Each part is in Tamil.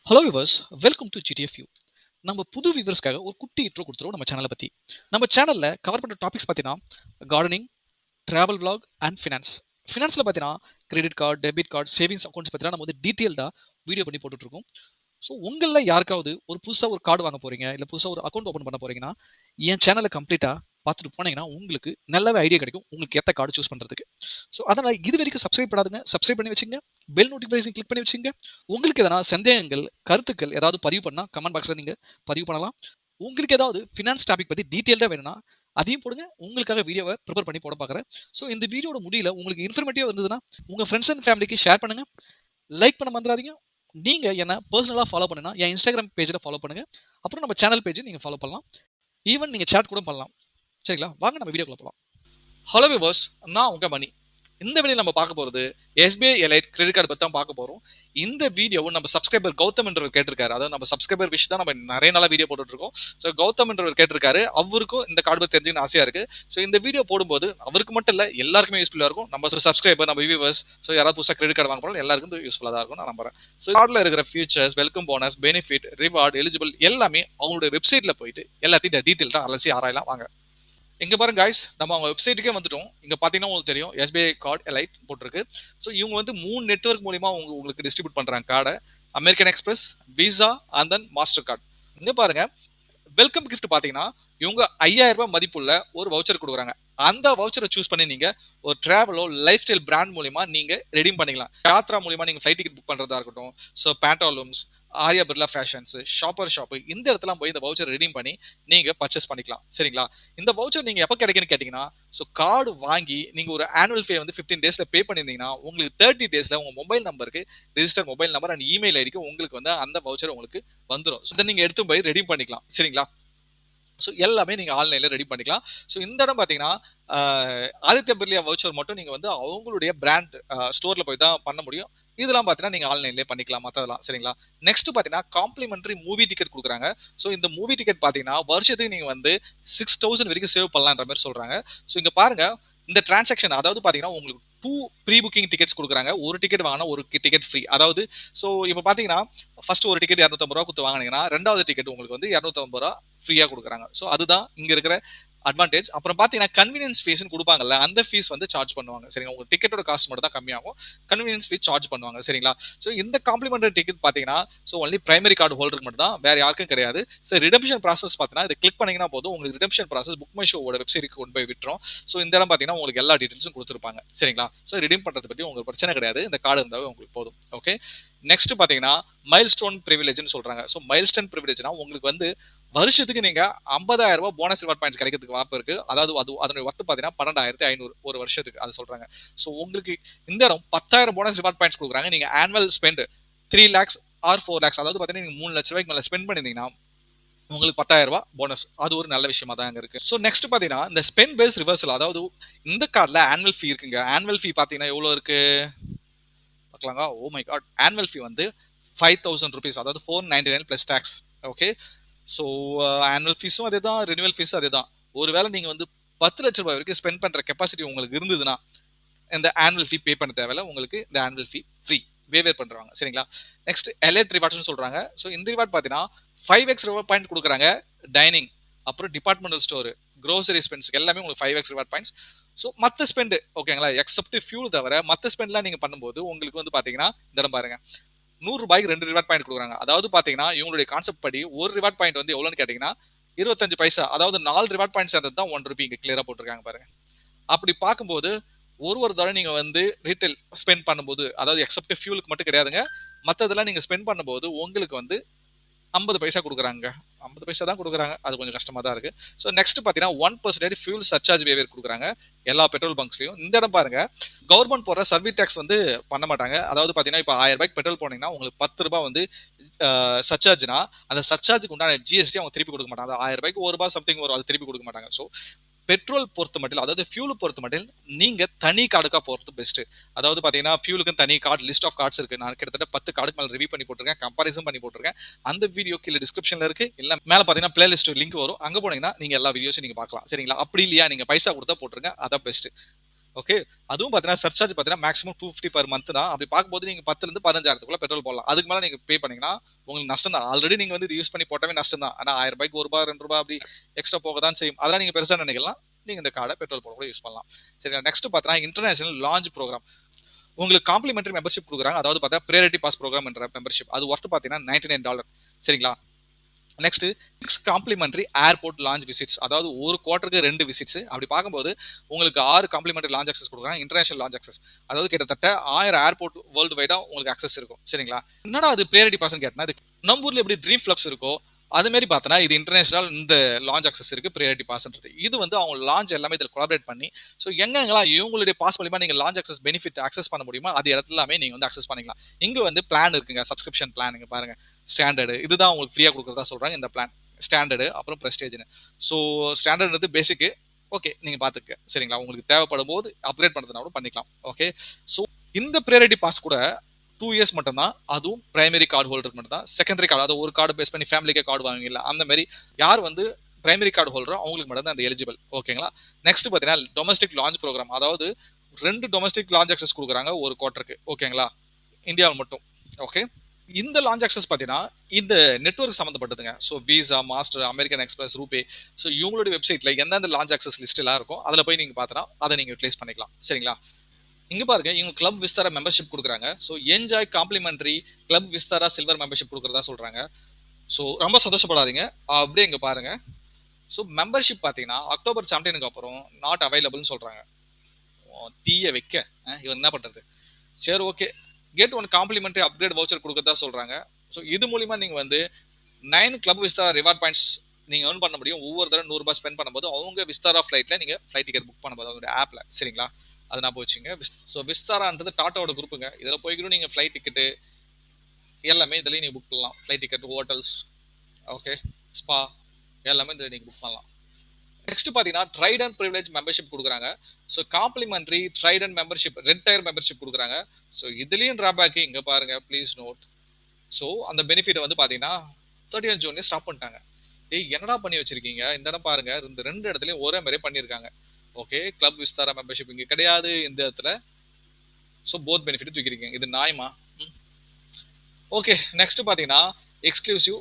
Hello viewers, welcome to GTF you. நம்ம புது வியூவர்ஸ்க்காக ஒரு குட்டி இன்ட்ரோ கொடுத்துருவோம் நம்ம சேனலை பற்றி. நம்ம சேனலில் கவர் பண்ணுற டாபிக்ஸ் பார்த்தீங்கன்னா gardening, travel vlog and finance. ஃபினான்ஸில் பார்த்தீங்கன்னா credit card, debit card, savings accounts பார்த்தீங்கன்னா நம்ம வந்து டீட்டெயில்டாக வீடியோ பண்ணி போட்டுட்ருக்கோம். ஸோ உங்களில் யாருக்காவது ஒரு புதுசாக ஒரு கார்டு வாங்க போகிறீங்க, இல்லை புதுசாக ஒரு அக்கௌண்ட் ஓப்பன் பண்ண போகிறீங்கன்னா என் சேனலை கம்ப்ளீட்டாக பார்த்துட்டு போனீங்கன்னா உங்களுக்கு நல்லாவே ஐடியா கிடைக்கும் உங்களுக்கு ஏற்ற கார்டு சூஸ் பண்ணுறதுக்கு. ஸோ அதனால் இது வரைக்கும் சப்ஸ்கிரைப் பண்ணாதுங்க, சப்ஸ்கிரைப் பண்ணி வச்சுங்க. பெல் நோட்டிஃபிகேஷன் கிளிக் பண்ணி வச்சுங்க. உங்களுக்கு எதனா சந்தேகங்கள், கருத்துக்கள் ஏதாவது பதிவு பண்ணால் கமெண்ட் பாக்ஸில் நீங்கள் பதிவு பண்ணலாம். உங்களுக்கு ஏதாவது ஃபினான்ஸ் டாபிக் பற்றி டீட்டெயில்டாக வேணும்னா அதையும் போடுங்க. உங்களுக்காக வீடியோவை ப்ரிப்பேர் பண்ணி போட பார்க்குறேன். ஸோ இந்த வீடியோட முடியல உங்களுக்கு இன்ஃபர்மேட்டிவாக இருந்ததுன்னா உங்கள் ஃப்ரெண்ட்ஸ் அண்ட் ஃபேமிலிக்கு ஷேர் பண்ணுங்கள். லைக் பண்ண மறந்துடாதீங்க. நீங்கள் என்ன பர்சனலாக ஃபாலோ பண்ணுன்னா என் இன்ஸ்டாகிராம் பேஜில் ஃபாலோ பண்ணுங்கள். அப்புறம் நம்ம சேனல் பேஜை நீங்கள் ஃபாலோ பண்ணலாம். ஈவன் நீங்கள் சேட் கூட பண்ணலாம். சரிங்களா? வாங்க நம்ம வீடியோக்குள்ள போகலாம். ஹலோ விவர்ஸ், நான் உங்கள் மணி. இந்த வீடியோ நம்ம பார்க்க போகிறது எஸ்பிஐ எலைட் கிரெடிட் கார்டு பற்றி தான் பார்க்க போகிறோம். இந்த வீடியோவும் நம்ம சப்ஸ்கிரைபர் கௌதம் என்றவர் கேட்டிருக்காரு. அதாவது நம்ம சப்ஸ்கிரைபர் விஷயம் தான் நம்ம நிறைய நாளாக வீடியோ போட்டுருக்கோம். ஸோ கௌதம் என்றவர் கேட்டிருக்காரு. அவருக்கும் இந்த கார்டு பற்றி தெரிஞ்சுக்கணும் ஆசையாக இருக்குது. ஸோ இந்த வீடியோ போடும்போது அவருக்கு மட்டும் இல்லை எல்லாருக்குமே யூஸ்ஃபுல்லாக இருக்கும். நம்ம சப்ஸ்கிரைபர், நம்ம வியூவர்ஸ், ஸோ யாராவது புதுசாக கிரெடிட் கார்டு வாங்க போகிறோம் எல்லாருக்கும் யூஸ்ஃபுல்லாக தான் இருக்கும் நான் நம்புறேன். ஸோ கார்டில் இருக்கிற features, welcome bonus, benefit, reward, eligible எல்லாமே அவங்களுடைய வெப்சைட்டில் போயிட்டு எல்லாத்தையும் டீட்டெயில்டாக அலசி ஆராயலாம் வாங்க. இங்க பாருங்க காய்ஸ், நம்ம அவங்க வெப்சைட்டுக்கே வந்துட்டோம். இங்க பாத்தீங்கன்னா உங்களுக்கு தெரியும் எஸ்பிஐ கார்டு எலைட் போட்டிருக்கு. ஸோ இவங்க வந்து 3 நெட்வொர்க் மூலியமா உங்களுக்கு டிஸ்ட்ரிபியூட் பண்றாங்க கார்டை. American express, visa and then master card. இங்க பாருங்க, வெல்கம் கிஃப்ட் பாத்தீங்கன்னா இவங்க 5000 ரூபாய் மதிப்புள்ள ஒரு வவுச்சர் கொடுக்குறாங்க. அந்த வவுச்சரை சூஸ் பண்ணி நீங்க ஒரு டிராவலோ லைஃப் ஸ்டைல் பிராண்ட் மூலியமா நீங்க ரெடீம் பண்ணிக்கலாம். யாத்ரா மூலியமா நீங்க ஃபிளைட் டிக்கெட் புக் பண்றதா இருக்கட்டும், so Pantaloons, Arya Birla Fashions, Shopper shop, இந்த இடத்துல போய் இந்த வவுச்சர் ரெடீம் பண்ணி நீங்க பர்ச்சேஸ் பண்ணிக்கலாம். சரிங்களா? இந்த வவுச்சர் நீங்க எப்போ கிடைக்குன்னு கேட்டீங்கன்னா, ஸோ கார்டு வாங்கி நீங்க ஒரு ஆனுவல் ஃபே வந்து 15 டேஸ்ல பே பண்ணியிருந்தீங்கன்னா உங்களுக்கு 30 டேஸ்ல உங்க மொபைல் நம்பருக்கு register mobile number and email ஐடிக்கு உங்களுக்கு வந்து அந்த வவுச்சர் உங்களுக்கு வந்துடும். ஸோ இதை நீங்க எடுத்து போய் ரெடீம் பண்ணிக்கலாம். சரிங்களா? ஸோ எல்லாமே நீங்கள் ஆன்லைனில் ரெடி பண்ணிக்கலாம். ஸோ இந்த இடம் பார்த்தீங்கன்னா ஆதித்ய பிர்லா வவுச்சர் மட்டும் நீங்கள் வந்து அவங்களுடைய பிராண்ட் ஸ்டோரில் போய் தான் பண்ண முடியும். இதெல்லாம் பார்த்தீங்கன்னா நீங்கள் ஆன்லைன்லேயே பண்ணிக்கலாம் மற்றதெல்லாம். சரிங்களா? நெக்ஸ்ட் பார்த்தீங்கன்னா காம்ப்ளிமெண்ட்ரி மூவி டிக்கெட் கொடுக்குறாங்க. ஸோ இந்த மூவி டிக்கெட் பார்த்தீங்கன்னா வருஷத்துக்கு நீங்கள் வந்து 6000 வரைக்கும் சேவ் பண்ணலான்ற மாதிரி சொல்கிறாங்க. ஸோ இங்கே பாருங்க, இந்த டிரான்சாக்ஷன் அதாவது பார்த்தீங்கன்னா உங்களுக்கு 2 ப்ரீ புக்கிங் டிக்கெட்ஸ் கொடுக்குறாங்க. ஒரு டிக்கெட் வாங்கினா ஒரு டிக்கெட் ஃப்ரீ. அதாவது ஸோ இப்போ பார்த்தீங்கன்னா ஃபர்ஸ்ட் ஒரு டிக்கெட் 250 ரூபா கொடுத்து வாங்கினீங்கன்னா ரெண்டாவது டிக்கெட் உங்களுக்கு வந்து 250 ரூபா ஃப்ரீயாக கொடுக்குறாங்க. ஸோ அதுதான் இங்கே இருக்கிற அட்வான்டேஜ். அப்புறம் பார்த்தீங்கன்னா கன்வீனியன்ஸ் ஃபீஸ்னு கொடுப்பாங்கல்ல, அந்த ஃபீஸ் வந்து சார்ஜ் பண்ணுவாங்க. சரிங்களா? உங்க டிக்கெட்டோட காஸ்ட் மட்டும் தான் கம்மியாகும், கன்வீனியன்ஸ் ஃபீஸ் சார்ஜ் பண்ணுவாங்க. சரிங்களா? ஸோ இந்த காம்ப்ளிமெண்டரி டிக்கெட் பார்த்தீங்கன்னா ஸோ ஒன்லி பிரைமரி கார்டு ஹோல்டருக்கு மட்டும் தான், வேற யாருக்கும் கிடையாது. ஸோ ரிடம்ஷன் ப்ராசஸ் பார்த்தீங்கன்னா இதை கிளிக் பண்ணீங்கன்னா போதும் உங்களுக்கு ரிடம்ஷன் ப்ராசஸ் புக் மை ஷோவோட வெப்சைட்டுக்கு கொண்டு போய் விட்டுரும். ஸோ இந்த இடம் பார்த்தீங்கன்னா உங்களுக்கு எல்லா டீட்டெயில்ஸும் கொடுத்துருப்பாங்க. சரிங்களா? ஸோ ரிடீம் பண்ணுறது பற்றி உங்களுக்கு பிரச்சனை கிடையாது, இந்த கார்டு இருந்தாவே உங்களுக்கு போதும். ஓகே, நெக்ஸ்ட் பார்த்தீங்கன்னா மைல்ஸ்டோன் ப்ரிவிலேஜ்னு சொல்றாங்க. ஸோ மைல்ஸ்டோன் ப்ரிவிலேஜ்னா உங்களுக்கு வந்து வருஷத்துக்கு நீங்க 50,000 ரூபாய் போனஸ் ரிவார்ட் பாயிண்ட்ஸ் கிடைக்கிறதுக்கு வாய்ப்பு இருக்கு. அதாவது அதனுடைய ஒர்த்து பார்த்தீங்கன்னா 12,500 ஒரு வருஷத்துக்கு அது சொல்றாங்க. ஸோ உங்களுக்கு இந்த இடம் 10,000 போனஸ் ரிவார்ட் பாயிண்ட்ஸ் கொடுக்குறாங்க. நீங்க annual spend 3 lakhs or 4 lakhs, அதாவது பார்த்தீங்கன்னா நீங்க 3 லட்ச ரூபாய்க்கு மேலே ஸ்பெண்ட் பண்ணிருந்தீங்கன்னா உங்களுக்கு 10,000 ரூபாய் போனஸ். அது ஒரு நல்ல விஷயமா தான் இருக்கு. ஸோ நெக்ஸ்ட் பார்த்தீங்கன்னா இந்த ஸ்பெண்ட் பேஸ் ரிவர்சல், அதாவது இந்த கார்டில் ஆனுவல் ஃபீ இருக்குங்க. ஆனுவல் ஃபீ பார்த்தீங்கன்னா எவ்வளோ இருக்கு பார்க்கலாங்க. Oh my god, annual fee வந்து 5,000 rupees, அதாவது 499 plus tax. Okay, so annual ஃபீஸும் அதே தான், ரினிவல் ஃபீஸும் அதே தான். ஒருவேளை நீங்கள் வந்து 10 லட்ச ரூபாய் வரைக்கும் ஸ்பெண்ட் பண்ணுற கெப்பாசிட்டி உங்களுக்கு இருந்ததுன்னா இந்த ஆனுவல் ஃபீ பே பண்ண தேவையில்ல, உங்களுக்கு இந்த ஆனுவல் ஃபீ ஃப்ரீ வேவேர் பண்ணுறாங்க. சரிங்களா? நெக்ஸ்ட் எலைட் ரிவார்ட்ஸ்னு சொல்கிறாங்க. ஸோ இந்த ரிவார்ட் பார்த்தீங்கன்னா 5x ரிவார்ட் பாயிண்ட் கொடுக்குறாங்க. டைனிங், அப்புறம் டிபார்ட்மெண்டல் ஸ்டோர், க்ரோசரி ஸ்பெண்ட்ஸ்க்கு எல்லாமே உங்களுக்கு 5x ரிவார்ட் பாயிண்ட்ஸ். ஸோ மற்ற ஸ்பெண்ட் ஓகேங்களா, எக்ஸப்ட் ஃபியூல் தவிர மற்ற ஸ்பெண்ட்லாம் நீங்கள் பண்ணும்போது உங்களுக்கு வந்து பார்த்தீங்கன்னா இந்த இடம் பாருங்க, 100 ரூபாய்க்கு 2 ரிவார்ட் பாயிண்ட் கொடுக்குறாங்க. அதாவது பார்த்தீங்கன்னா இவங்களுடைய கான்செப்ட் படி ஒரு ரிவார்ட் பாயிண்ட் வந்து எவ்வளோன்னு கேட்டிங்கன்னா 25 பைசா, அதாவது 4 ரிவார்ட் பாயிண்ட் சேர்ந்தது தான் 1 ரூபி. இங்கே கிளியராக போட்டிருக்காங்க பாருங்க. அப்படி பார்க்கும்போது ஒரு தடவை நீங்கள் வந்து ரீட்டைல் ஸ்பெண்ட் பண்ணும்போது, அதாவது எக்ஸப்ட் ஃபியூலுக்கு மட்டும் கிடையாதுங்க, மற்றதெல்லாம் நீங்கள் ஸ்பெண்ட் பண்ணும்போது உங்களுக்கு வந்து 50 பைசா கொடுக்குறாங்க. 50 பைசா தான் கொடுக்குறாங்க, அது கொஞ்சம் கஷ்டமாக தான் இருக்குது. ஸோ நெக்ஸ்ட் பார்த்தீங்கன்னா 1% ஃபியூல் சர்சார்ஜ் வேவேர் கொடுக்குறாங்க எல்லா பெட்ரோல் பங்க்ஸ்லையும். இந்த இடம் பாருங்க, கவர்மெண்ட் போடுற சர்வீஸ் டேக்ஸ் வந்து பண்ண மாட்டாங்க. அதாவது பார்த்தீங்கன்னா இப்போ 1000 ரூபாய்க்கு பெட்ரோல் போனீங்கன்னா உங்களுக்கு 10 ரூபாய் வந்து சர்சார்ஜ்னா அந்த சர்சார்ஜுக்கு உண்டான ஜிஎஸ்டி அவங்க திருப்பி கொடுக்க மாட்டாங்க. 1000 ரூபாய்க்கு 1 ரூபாய் சம்திங் வரும், அது திருப்பி கொடுக்க மாட்டாங்க. ஸோ பெட்ரோல் பொறுத்த மட்டும், அதாவது ஃபியூல் பொறுத்த மட்டும் நீங்க தனி கார்டுக்கா போறது பெஸ்ட். அதாவது பாத்தீங்கன்னா ஃபியூலுக்கு தனி கார்டு, லிஸ்ட் ஆஃப் கார்ட்ஸ் இருக்கு. நான் கிட்டத்தட்ட 10 கார்டுக்கு மேல ரிவ்யூ பண்ணி போட்டிருக்கேன், கம்பாரிசன் பண்ணி போட்டிருக்கேன். அந்த வீடியோ கீழே டிஸ்கிரிப்ஷன்ல இருக்கு, இல்ல மேல பாத்தீங்கன்னா பிளேலிஸ்ட் லிங்க் வரும், அங்க போனீங்கன்னா நீங்க எல்லா வீடியோஸும் நீங்க பார்க்கலாம். சரிங்களா? அப்படி இல்லையா நீங்க பைசா கொடுத்தா போட்டுருங்க, அதான் பெஸ்ட். ஓகே, அதுவும் பார்த்தீங்கன்னா சர்சார்ஜ் பார்த்தீங்கன்னா மேக்ஸிமம் 250 பர் மந்த் தான். அப்படி பார்க்கும்போது நீங்க 10ல இருந்து 15,000க்குள்ள பெட்ரோல் போடலாம். அதுக்கு மேல நீங்க பே பண்ணீங்கன்னா உங்களுக்கு நஷ்டம் தான். ஆல்ரெடி நீங்க வந்து இது யூஸ் பண்ணி போட்டாவே நஷ்டம் தான். ஆனா ரூ. 1000க்கு ரூ. 1 ரூ. 2 அப்படி எக்ஸ்ட்ரா போக தான் செய்யும். அதெல்லாம் நீங்க பெருசா நினைக்கலாம். நீங்க இந்த கார்டை பெட்ரோல் போட கூட யூஸ் பண்ணலாம். சரிங்களா? நெக்ஸ்ட் பார்த்தீங்கன்னா இன்டர்நேஷனல் லான்ச் ப்ரோகிராம். உங்களுக்கு காம்ப்ளிமெண்டரி மெம்பர்ஷிப் குடுக்குறாங்க. அதாவது பார்த்தா பிரையாரிட்டி பாஸ் ப்ரோகிராம் என்ற மெம்பர்ஷிப். அது ஒர்த் பார்த்தீங்கன்னா $99. சரிங்களா? Next 6 complementary airport launch visits. அதாவது ஒரு குவார்ட்டருக்கு 2 விசிட்ஸ். அப்படி பார்க்கும்போது உங்களுக்கு 6 காம்ப்ளிமெண்டரி லான்ச் அக்சஸ் குடுக்குறாங்க. International launch access. அதாவது கிட்டத்தட்ட 1000 ஏர்போர்ட் வேர்ல்டு வைடா உங்களுக்கு அக்சஸ் இருக்கும். சரிங்களா? என்னடா அது பிரையாரிட்டி பாஸ்ன்னு கேட்டனா, இது நம்ம ஊர்ல எப்படி ட்ரீம் ஃப்ளக்ஸ் இருக்கோ, அது மாரி பார்த்தனா இது இன்டர்நேஷனல் இந்த லான்ச் அக்சஸ் இருக்கு பிரையாரிட்டி பாஸ்ன்றது. இது வந்து அவங்க லான்ச் எல்லாமே இதில கொலாபரேட் பண்ணி, ஸோ எங்கெங்கலாம் இவங்களுடைய பாஸ் மூலியமா நீங்க லான்ச் அக்சஸ் பெனிஃபிட் அக்சஸ் பண்ண முடியுமோ, அது எல்லாமே நீங்க வந்து அக்சஸ் பண்ணிக்கலாம். இங்க வந்து பிளான் இருக்குங்க. சப்ஸ்கிரிப்ஷன் பிளான் இங்க பாருங்க. ஸ்டாண்டர்ட் இதுதான் உங்களுக்கு ஃப்ரீயா குடுக்குறதா சொல்றாங்க இந்த பிளான். ஸ்டாண்டர்டு அப்புறம் பிரஸ்டேஜ்னு. ஸோ ஸ்டாண்டர்ட் வந்து பேசிக்கு. ஓகே, நீங்க பார்த்துக்க. சரிங்களா? உங்களுக்கு தேவைப்படும் போது அப்கிரேட் பண்றதுனா கூட பண்ணிக்கலாம். ஓகே. ஸோ இந்த பிரையாரிட்டி பாஸ் கூட 2 இயர்ஸ் மட்டும் தான். அதுவும் பிரைமரி கார்டு ஹோல்டருக்கு மட்டும் தான். செகண்டரி கார்டு அதாவது ஒரு கார்டு பேஸ் பண்ணி ஃபேமிலிக்கே கார்டு வாங்குவீங்கல்ல, அந்த மாரி யார் வந்து பிரைமரி கார்டு ஹோல்டரோ அவங்களுக்கு மட்டும் தான் அந்த எலிஜிபிள். ஓகேங்களா? நெக்ஸ்ட் பார்த்தீங்கன்னா டொமஸ்டிக் லான்ச் ப்ரோகிராம். அதாவது 2 டொமஸ்டிக் லான்ச் அக்சஸ் குடுக்குறாங்க ஒரு குவார்ட்டருக்கு. ஓகேங்களா? இந்தியாவில் மட்டும். ஓகே. இந்த லான்ச் அக்சஸ் பார்த்தீங்கன்னா, இந்த நெட்வொர்க் சம்மந்தப்பட்டதுங்க. So Visa, Master, American Express, RuPay. So இவங்களுடைய வெப்சைட்ல எந்தெந்த லான்ச் அக்சஸ் லிஸ்ட் எல்லாம் இருக்கும், அதில போய் நீங்க பார்த்தனா, அதை நீங்க யூட்டிலைஸ் பண்ணிக்கலாம். சரிங்களா? இங்க பாருங்க, இவங்க கிளப் விஸ்தாரா மெம்பர்ஷிப் குடுக்குறாங்க. So enjoy complimentary club Vistara silver membership குடுக்குறதா சொல்றாங்க. ஸோ ரொம்ப சந்தோஷப்படாதீங்க. அப்படியே இங்க பாருங்க. ஸோ மெம்பர்ஷிப் பார்த்தீங்கன்னா, அக்டோபர் 17க்கு அப்புறம் நாட் அவைலபிள்னு சொல்றாங்க. தீய வைக்க இவன் என்ன பண்றது? சரி okay. Get one complimentary upgrade voucher குடுக்கறதா சொல்றாங்க. ஸோ இது மூலியமா நீங்க வந்து 9 கிளப் விஸ்தாரா ரிவார்ட் பாயிண்ட்ஸ் நீங்க ஏர்ன் பண்ண முடியும். ஒவ்வொரு தடவை ரூ. 100 ஸ்பெண்ட் பண்ணும்போது அவங்க விஸ்தாரா ஃபிளைட்ல நீங்க ஃபிளைட் டிக்கெட் புக் பண்ணும்போது அவங்களுடைய ஆப்ல. சரிங்களா? அது ஞாபகம் வச்சுங்க. ஸோ விஸ்தாரான்றது டாட்டாவோட குரூப்புங்க. இதுல போய்க்கிட்டு நீங்க ஃபிளைட் டிக்கெட் எல்லாமே இதுலயே நீங்க புக் பண்ணலாம். Flight ticket, hotels, okay, spa எல்லாமே இதுல நீங்க புக் பண்ணலாம். நெக்ஸ்ட் பாத்தீங்கன்னா ட்ரைடன்ட் பிரிவிலேஜ் மெம்பர்ஷிப் கொடுக்குறாங்க. So complimentary Trident membership red tier membership கொடுக்குறாங்க. ஸோ இதுலயும் டிராபேக் இங்க பாருங்க ப்ளீஸ் நோட். ஸோ அந்த பெனிஃபிட் வந்து பாத்தீங்கன்னா 30 ஜூன்லேயே ஸ்டாப் பண்ணிட்டாங்க. ஏய் என்னடா பண்ணி வச்சிருக்கீங்க? இந்த இடம் பாருங்க, இந்த 2 இடத்துலயும் ஒரே மாதிரி பண்ணியிருக்காங்க. ஓகே, கிளப் விஸ்தாரா மெம்பர்ஷிப் இங்க கிடையாது இந்த இடத்துல. ஸோ போத் பெனிஃபிட் தூக்கிருக்கீங்க. இது நியாயமா? ஓகே, நெக்ஸ்ட் பாத்தீங்கன்னா எக்ஸ்க்ளூசிவ்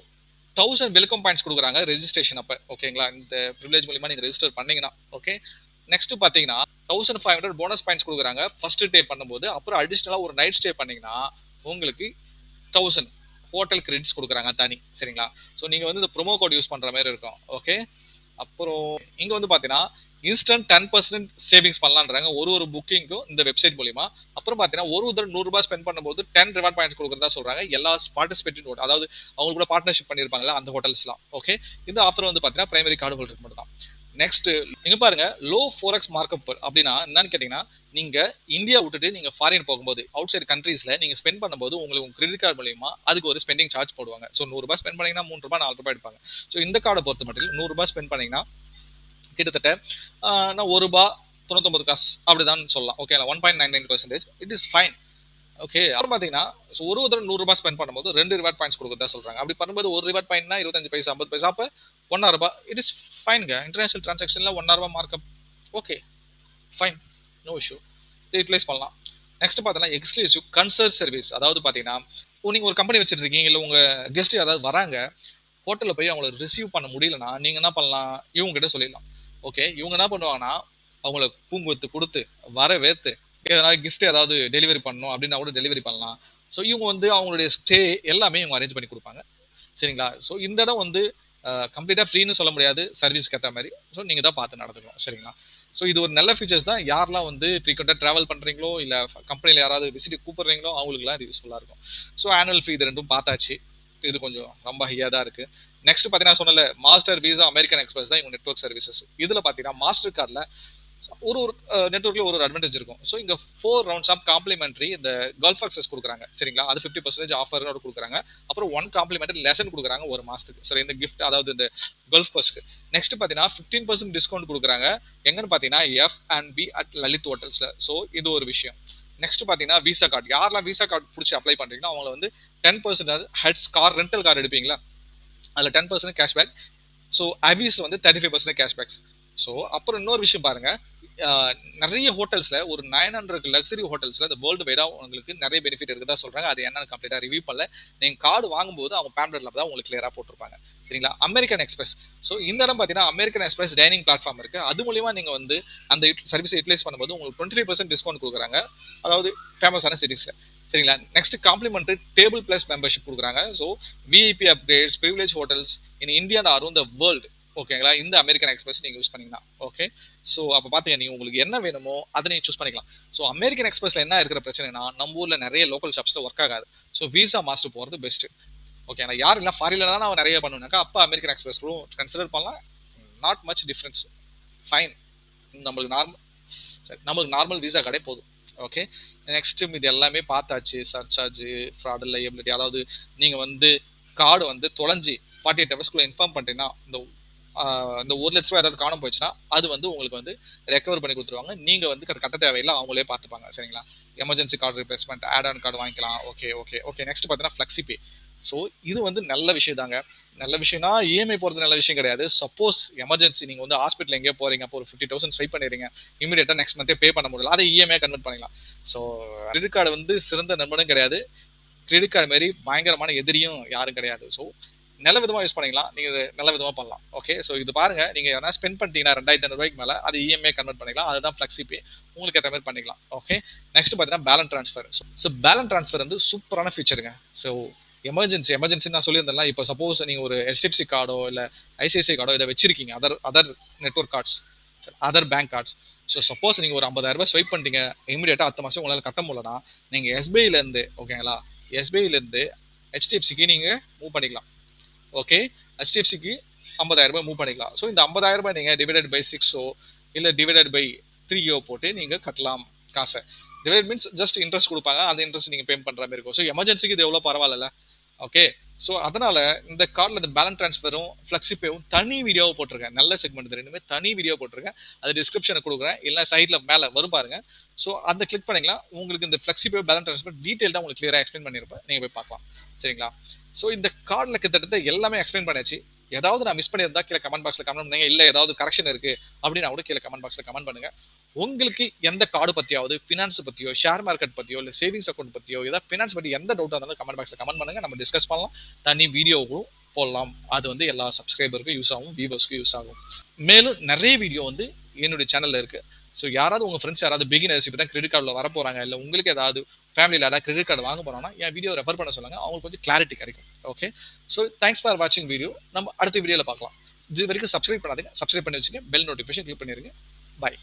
1000 வெல்கம் பாயிண்ட்ஸ் கொடுக்குறாங்க ரெஜிஸ்ட்ரேஷன் அப்ப. ஓகேங்களா? இந்த ப்ரிவிலேஜ் மூலியமா நீங்க ரெஜிஸ்டர் பண்ணீங்கன்னா. ஓகே. நெக்ஸ்ட் பாத்தீங்கன்னா 1500 போனஸ் பாயிண்ட்ஸ் கொடுக்குறாங்க ஃபர்ஸ்ட் டே பண்ணும்போது. அப்புறம் அடிஷனலா ஒரு நைட் ஸ்டே பண்ணீங்கன்னா உங்களுக்கு 1000 ஹோட்டல் கிரெடிட்ஸ் கொடுக்குறாங்க தனி. சரிங்களா? ஸோ நீங்க வந்து இந்த ப்ரோமோ கோட் யூஸ் பண்ற மாதிரி இருக்கும். ஓகே. அப்புறம் இங்க வந்து பாத்தீங்கன்னா இன்ஸ்டன்ட் 10% சேவிங்ஸ் பண்ணலான்றாங்க ஒரு புக்கிங்க்கும் இந்த வெப்சைட் மூலியமா. அப்புறம் பாத்தீங்கன்னா ஒரு தடவை ரூ. 100 ஸ்பெண்ட் பண்ணும்போது 10 ரிவார்ட் பாயிண்ட்ஸ் கொடுக்குறதா சொல்றாங்க. எல்லா பார்ட்டிசிபேட்டிங் ஹோட்டல், அதாவது அவங்க கூட பார்ட்னர்ஷிப் பண்ணிருப்பாங்கல்ல அந்த ஹோட்டல்ஸ்லாம். ஓகே. இந்த ஆஃபர் வந்து பாத்தீங்கன்னா பிரைமரி கார்டு ஹோல்டருக்கு மட்டும் தான். நெக்ஸ்ட் இங்க பாருங்க லோ ஃபோரெக்ஸ் மார்க்அப் அப்படின்னா என்னன்னு கேட்டீங்கன்னா, நீங்க இந்தியா விட்டுட்டு நீங்க ஃபாரின் போகும்போது அவுட் சைட் கண்ட்ரீஸ்ல நீங்க ஸ்பெண்ட் பண்ணும்போது உங்களுக்கு உங்க கிரெடிட் கார்டு மூலியமா அதுக்கு ஒரு ஸ்பெண்டிங் சார்ஜ் போடுவாங்க. ஸோ ரூ. 100 ஸ்பெண்ட் பண்ணீங்கன்னா ரூ. 3 ரூ. 4 எடுப்பாங்க. ஸோ இந்த கார்டை பொறுத்த மட்டும் ரூ. 100 ஸ்பெண்ட் பண்ணீங்கன்னா கிட்டத்தட்ட நான் ரூ. 1.99 அப்படிதான் சொல்லலாம். Okay, 1.99% it is fine. Okay. அப்புறம் பாத்தீங்கன்னா ஒரு தடவை ரூ. 100 ஸ்பெண்ட் பண்ணும்போது 2 ரிவார்ட் பாயிண்ட்ஸ் கொடுக்கறதா சொல்றாங்க. அப்படி பண்ணும்போது ஒரு ரிவார்ட் பாயிண்ட்னா 25 பைசா 50 பைசா, அப்ப ரூ. 1 இட் இஸ் ஃபைன்ங்க. இன்டர்நேஷனல் டிரான்சாக்ஷன்ல ரூ. 1 markup. Okay, fine, no issue. Utilise பண்ணலாம். நெக்ஸ்ட் பார்த்தீங்கன்னா எக்ஸ்க்ளூசிவ் கன்சர்ட் சர்வீஸ். அதாவது பார்த்தீங்கன்னா நீங்க ஒரு கம்பெனி வச்சிருக்கீங்க, இல்லை உங்க கெஸ்ட் யாராவது வராங்க, ஹோட்டலில் போய் அவங்கள ரிசீவ் பண்ண முடியலன்னா நீங்க என்ன பண்ணலாம்? இவங்க கிட்ட சொல்லிடலாம். ஓகே, இவங்க என்ன பண்ணுவாங்கன்னா அவங்கள பூங்குத்து கொடுத்து வரவேற்று எதனா கிஃப்ட் ஏதாவது டெலிவரி பண்ணணும் அப்படின்னா கூட டெலிவரி பண்ணலாம். ஸோ இவங்க வந்து அவங்களுடைய ஸ்டே எல்லாமே இவங்க அரேஞ்ச் பண்ணி கொடுப்பாங்க. சரிங்களா? ஸோ இந்த இடம் வந்து கம்ப்ளீட்டாக ஃப்ரீன்னு சொல்ல முடியாது, சர்வீஸ்க்கு ஏற்ற மாதிரி. ஸோ நீங்கள் தான் பார்த்து நடந்துக்கணும். சரிங்களா? ஸோ இது ஒரு நல்ல ஃபீச்சர்ஸ் தான். யாரெல்லாம் வந்து ஃப்ரீக்வெண்ட்டாக ட்ராவல் பண்ணுறீங்களோ, இல்லை கம்பெனியில் யாராவது விசிட் கூப்பிட்றீங்களோ அவங்களுக்குலாம் இது யூஸ்ஃபுல்லாக இருக்கும். ஸோ ஆனுவல் ஃபீ இது ரெண்டும் பார்த்தாச்சு. இது கொஞ்சம் ரொம்ப ஹையாக தான் இருக்குது. நெக்ஸ்ட் பார்த்தீங்கன்னா சொன்னல மாஸ்டர், விசா, அமெரிக்கன் எக்ஸ்பிரஸ் தான் இவங்க நெட்வொர்க் சர்வீசஸ். இதில் பார்த்தீங்கன்னா மாஸ்டர் கார்டில் ஒரு நெட்வொர்க்ல ஒரு அட்வான்டேஜ் இருக்கும். ஸோ இங்க 4 ரவுண்ட்ஸ் ஆஃப் காம்ப்ளிமெண்டரி இந்த கல்ஃப் அக்சஸ் கொடுக்குறாங்க. சரிங்களா? அது 50% ஆஃபர் கொடுக்குறாங்க. அப்புறம் 1 காம்ப்ளிமெண்டரி லெசன் கொடுக்குறாங்க ஒரு மாசத்துக்கு. சரி, இந்த கிஃப்ட் அதாவது இந்த கல்ஃப் கோஸ்ட்க்கு. நெக்ஸ்ட் பார்த்தீங்கன்னா 15% டிஸ்கவுண்ட் கொடுக்குறாங்க. எங்கன்னு பார்த்தீங்கன்னா F&B அட் லலித் ஹோட்டல்ஸ்ல. ஸோ இது ஒரு விஷயம். நெக்ஸ்ட் பார்த்தீங்கன்னா விசா கார்டு. யாரெல்லாம் விசா கார்டு பிடிச்சி அப்ளை பண்றீங்கன்னா அவங்களை வந்து 10% ஹெட்ஸ் கார் ரெண்டல் கார் எடுப்பீங்களா, அதில் 10% கேஷ்பேக். ஸோ அவிஸ்ல வந்து 35% கேஷ்பேக்ஸ். ஸோ அப்புறம் இன்னொரு விஷயம் பாருங்க, நிறைய ஹோட்டல்ஸ்ல ஒரு 900 லக்ஸரி ஹோட்டல்ஸ்ல இந்த வேர்ல்டு வைடா உங்களுக்கு நிறைய பெனிஃபிட் இருக்குதா சொல்றாங்க. அது என்னன்னு கம்ப்ளீட்டா ரிவ்யூ பண்ணல. நீங்க கார்டு வாங்கும்போது அவங்க பேம்ப்ளெட்ல தான் உங்களுக்கு கிளியரா போட்டிருப்பாங்க. சரிங்களா? American express. ஸோ இந்த இடம் பார்த்தீங்கன்னா அமெரிக்கன் எக்ஸ்பிரஸ் டைனிங் பிளாட்ஃபார்ம் இருக்கு. அது மூலியமா நீங்க வந்து அந்த சர்வீஸ் யூட்டிலைஸ் பண்ணும்போது உங்களுக்கு 25% டிஸ்கவுண்ட் கொடுக்குறாங்க. அதாவது ஃபேமஸான சிட்டிஸ்ல. சரிங்களா? Next complimentary table plus membership கொடுக்குறாங்க. So VIP upgrades, privilege hotels in India and around the world. ஓகேங்களா? இந்த அமெரிக்கன் எக்ஸ்பிரஸ் நீங்க யூஸ் பண்ணீங்கன்னா ஓகே. ஸோ அப்போ பார்த்தீங்க நீங்க உங்களுக்கு என்ன வேணுமோ அதை நீங்க சூஸ் பண்ணிக்கலாம். ஸோ அமெரிக்கன் எக்ஸ்பிரஸ்ல என்ன இருக்கிற பிரச்சனைனா நம்ம ஊர்ல நிறைய லோக்கல் ஷாப்ஸ்ல ஒர்க் ஆகாது. ஸோ விசா மாஸ்டர் போகிறது பெஸ்ட். ஓகேங்களா? யார் இல்லை ஃபாரின்ல தான் அவன் நிறைய பண்ணுனாக்கா அப்போ அமெரிக்கன் எக்ஸ்பிரஸ்க்கும் கன்சிடர் பண்ணலாம். Not much difference. ஃபைன். நம்மளுக்கு நார்மல் விசா கடை போதும். ஓகே. நெக்ஸ்ட் இது எல்லாமே பார்த்தாச்சு. Surcharge, fraud, liability. அதாவது நீங்க வந்து கார்டு வந்து தொலைஞ்சி 48 ஹவர்ஸ்க்குள்ள இன்ஃபார்ம் பண்ணிட்டீங்கன்னா இந்த 1,00,000 ஏதாவது காணாம போயிடுச்சுன்னா அது வந்து உங்களுக்கு வந்து ரெக்கவர் பண்ணி கொடுத்துருவாங்க. நீங்க வந்து அது கட்ட தேவையில்லை, அவங்களே பார்த்துப்பாங்க. சரிங்களா? Emergency card replacement, add on card வாங்கிக்கலாம். Okay okay okay. நெக்ஸ்ட் பார்த்தீங்கன்னா ஃப்ளெக்ஸிபே. ஸோ இது வந்து நல்ல விஷயம் தாங்க. நல்ல விஷயம்னா இஎம்ஐ போகிறது நல்ல விஷயம் கிடையாது. சப்போஸ் எமர்ஜென்சி நீங்கள் வந்து ஹாஸ்பிட்டல் எங்கேயோ போறீங்க, அப்போ ஒரு 50,000 ஸ்வைப் பண்ணிடுறீங்க, இமீடியட்டாக நெக்ஸ்ட் மந்தே பே பண்ண முடியல, அதை இஎம்ஐ கன்வெர்ட் பண்ணிக்கலாம். ஸோ கிரெடிட் கார்டு வந்து சிறந்த நண்பனும் கிடையாது, கிரெடிட் கார்டு மாதிரி பயங்கரமான எதிரியும் யாரும் கிடையாது. ஸோ நல்ல விதமாக யூஸ் பண்ணிக்கலாம், நீங்கள் நல்ல விதமாக பண்ணலாம். ஓகே. ஸோ இது பாருங்க, நீங்கள் எதனா ஸ்பெண்ட் பண்ணிட்டீங்கன்னா 2,500 மேலே அது இஎம்ஐ கன்வெர்ட் பண்ணிக்கலாம். அதுதான் ஃப்ளெக்ஸிபே. உங்களுக்கு ஏற்ற மாதிரி பண்ணிக்கலாம். ஓகே. நெக்ஸ்ட் பார்த்தீங்கன்னா balance transfer. So balance transfer வந்து சூப்பரான ஃபீச்சருங்க. ஸோ எமர்ஜென்சி நான் சொல்லியிருந்தேன். இப்போ சப்போஸ் நீங்கள் ஒரு HDFC கார்டோ இல்லை ஐசிஐசிஐ கார்டோ இதை வச்சிருக்கீங்க, other network cards, other bank cards. So suppose நீங்கள் ஒரு 50,000 ஸ்வைப் பண்ணிட்டீங்க, இமீடியட்டாக அடுத்த மாதம் உங்களால் கட்ட முடியலன்னா நீங்கள் எஸ்பிஐலேருந்து, ஓகேங்களா, எஸ்பிஐலேருந்து HDFCக்கு நீங்கள் மூவ் பண்ணிக்கலாம். ஓகே. HDFCக்கு 50,000 மூவ் பண்ணிக்கலாம். ஸோ இந்த 50,000 நீங்கள் டிவைடட் பை 6ஓ இல்லை டிவைடட் பை 3ஓ போட்டு நீங்கள் கட்டலாம் காசை. டிவைட் மீன்ஸ் ஜஸ்ட் இன்ட்ரெஸ்ட் கொடுப்பாங்க, அந்த இன்ட்ரெஸ்ட் நீங்கள் பே பண்ணுற மாதிரி இருக்கும். ஸோ எமர்ஜென்சிக்கு இது எவ்வளோ பரவாயில்ல. ஓகே. ஸோ அதனால இந்த கார்டில் இந்த பேலன்ஸ் ட்ரான்ஸ்ஃபரும் ஃப்ளெக்ஸிபேவும் தனி வீடியோவை போட்டிருக்கேன். நல்ல செக்மெண்ட் இது ரெண்டுமே தனி வீடியோ போட்டிருக்கேன். அது டிஸ்கிரிப்ஷனை கொடுக்குறேன், இல்லை சைடில் மேலே வரும் பாருங்க. ஸோ அந்த கிளிக் பண்ணிக்கலாம். உங்களுக்கு இந்த ஃப்ளெக்ஸிபே பேலன்ஸ் ட்ரான்ஸ்ஃபர் டீட்டெயில்டாக உங்களுக்கு கிளியராக எக்ஸ்பிளைன் பண்ணியிருப்பேன், நீங்கள் போய் பார்க்கலாம். சரிங்களா? ஸோ இந்த கார்டில் கிட்டத்தட்ட எல்லாமே எக்ஸ்பிளைன் பண்ணியாச்சு. ஏதாவது நான் மிஸ் பண்ணியிருந்தா கீழே கமெண்ட் பாக்ஸில் கமெண்ட் பண்ணுங்க, இல்லை ஏதாவது கரெக்ஷன் இருக்கு அப்படின்னா கூட கீழே கமெண்ட் பாக்ஸில் கமெண்ட் பண்ணுங்க. உங்களுக்கு எந்த கார்டு பற்றியாவது, ஃபினான்ஸ் பற்றியோ, ஷேர் மார்க்கெட் பற்றியோ, இல்லை சேவிங்ஸ் அக்கௌண்ட் பற்றியோ, ஏதாவது ஃபினான்ஸ் பற்றி எந்த டவுட்டாக இருந்தாலும் கமெண்ட் பாக்ஸில் கமெண்ட் பண்ணுங்க, நம்ம டிஸ்கஸ் பண்ணலாம். தனி வீடியோவும் போடலாம். அது வந்து எல்லா சப்ஸ்கிரைபருக்கும் யூஸ் ஆகும், வியூவர்ஸ்க்கு யூஸ் ஆகும். மேலும் நிறைய வீடியோ வந்து என்னுடைய சேனலில் இருக்கு. ஸோ யாராவது உங்கள் ஃப்ரெண்ட்ஸ் யாராவது பிகினர்ஸ் இப்போ தான் கிரெடிட் கார்டில் வர போகிறாங்க, இல்லை உங்களுக்கு ஏதாவது ஃபேமிலியில் ஏதாவது கிரெடிட் கார்டு வாங்க போகிறாங்கன்னா என் வீடியோ ரெஃபர் பண்ண சொல்லுங்கள், அவங்களுக்கு கொஞ்சம் கிளாரிட்டி கிடைக்கும். ஓகே. ஸோ தேங்க்ஸ் ஃபார் வாட்சிங் வீடியோ. நம்ம அடுத்த வீடியோவில் பார்க்கலாம். இது வரைக்கும் சப்ஸ்கிரைப் பண்ணாதீங்க, சப்ஸ்கிரைப் பண்ணி வச்சுங்க, பெல் நோட்டிஃபிகேஷன் கிளிக் பண்ணிடுங்க. பாய்.